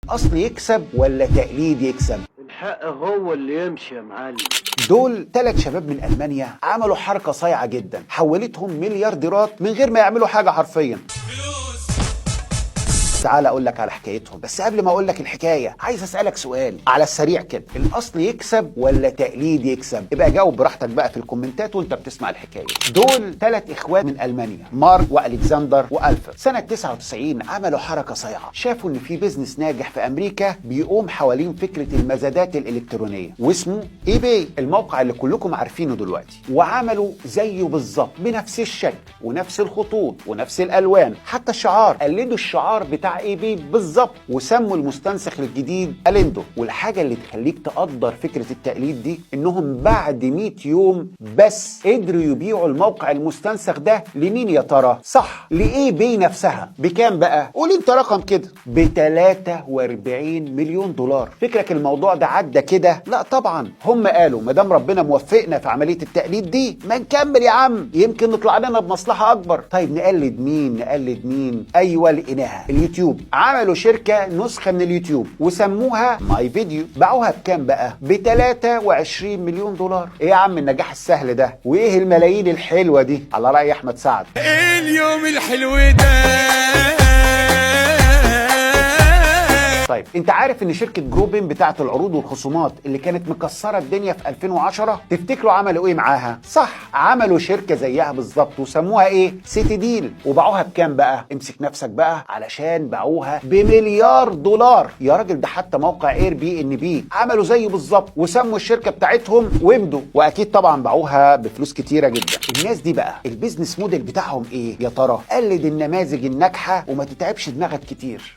الاصل يكسب ولا تقليد يكسب؟ الحق هو اللي يمشي يا معلم. دول 3 شباب من ألمانيا عملوا حركة صايعة جدا حولتهم مليارديرات من غير ما يعملوا حاجة حرفيا. تعال اقول لك على حكايتهم، بس قبل ما اقول لك الحكايه عايز اسالك سؤال على السريع كده، الاصل يكسب ولا تقليد يكسب؟ يبقى جاوب براحتك بقى في الكومنتات وانت بتسمع الحكايه. دول 3 اخوات من المانيا، مارك والكسندر والفرد. سنه 99 عملوا حركه صايعه، شافوا ان في بيزنس ناجح في امريكا بيقوم حوالين فكره المزادات الالكترونيه واسمه اي باي، الموقع اللي كلكم عارفينه دلوقتي، وعملوا زيه بالظبط بنفس الشكل ونفس الخطوط ونفس الالوان، حتى الشعار قلدوا الشعار بتاع اي بي بالظبط، وسموا المستنسخ الجديد اليندو. والحاجه اللي تخليك تقدر فكره التقليد دي انهم بعد 100 يوم بس قدروا يبيعوا الموقع المستنسخ ده لمين يا ترى؟ صح، لاي بي نفسها. بكام بقى؟ قول انت رقم كده. ب 43 مليون دولار. فكرك الموضوع ده عدى كده؟ لا طبعا، هم قالوا ما دام ربنا موفقنا في عمليه التقليد دي ما نكمل يا عم، يمكن نطلع لنا بمصلحه اكبر. طيب نقلد مين؟ نقلد مين؟ ايوه لقيناها، اليوتيوب. عملوا شركة نسخة من اليوتيوب وسموها ماي فيديو. باعوها بكام بقى؟ ب 23 مليون دولار. ايه يا عم النجاح السهل ده؟ وايه الملايين الحلوة دي؟ على رأي احمد سعد، ايه اليوم الحلو ده؟ طيب انت عارف ان شركة جروبين بتاعة العروض والخصومات اللي كانت مكسرة الدنيا في 2010 تفتكروا عملوا ايه معاها؟ صح، عملوا شركة زيها بالظبط وسموها ايه؟ سيتي ديل. وباعوها بكام بقى؟ امسك نفسك بقى، علشان باعوها بمليار دولار. يا راجل ده حتى موقع اير بي ان بي عملوا زيه بالظبط وسموا الشركة بتاعتهم ويمدو، واكيد طبعا باعوها بفلوس كتيرة جدا. الناس دي بقى البيزنس موديل بتاعهم ايه يا ترى؟ قلد النماذج الناجحة وما تتعبش دماغك كتير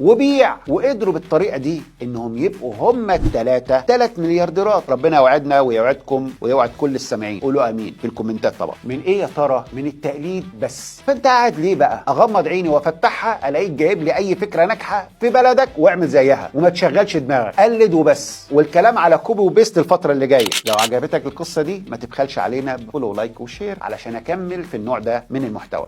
وبيع. وقدروا بالطريقه دي انهم يبقوا هم الثلاثه 3 مليارديرات. ربنا يوعدنا ويوعدكم ويوعد كل السامعين. قولوا امين في الكومنتات طبعا. من ايه يا ترى؟ من التقليد بس. فانت قاعد ليه بقى؟ اغمض عيني وافتحها الاقيك جايب لي اي فكره ناجحه في بلدك واعمل زيها وما تشغلش دماغك، قلد وبس. والكلام على كوبي وبيست الفتره اللي جايه. لو عجبتك القصه دي ما تبخلش علينا بفولو ولايك وشير علشان اكمل في النوع ده من المحتوى.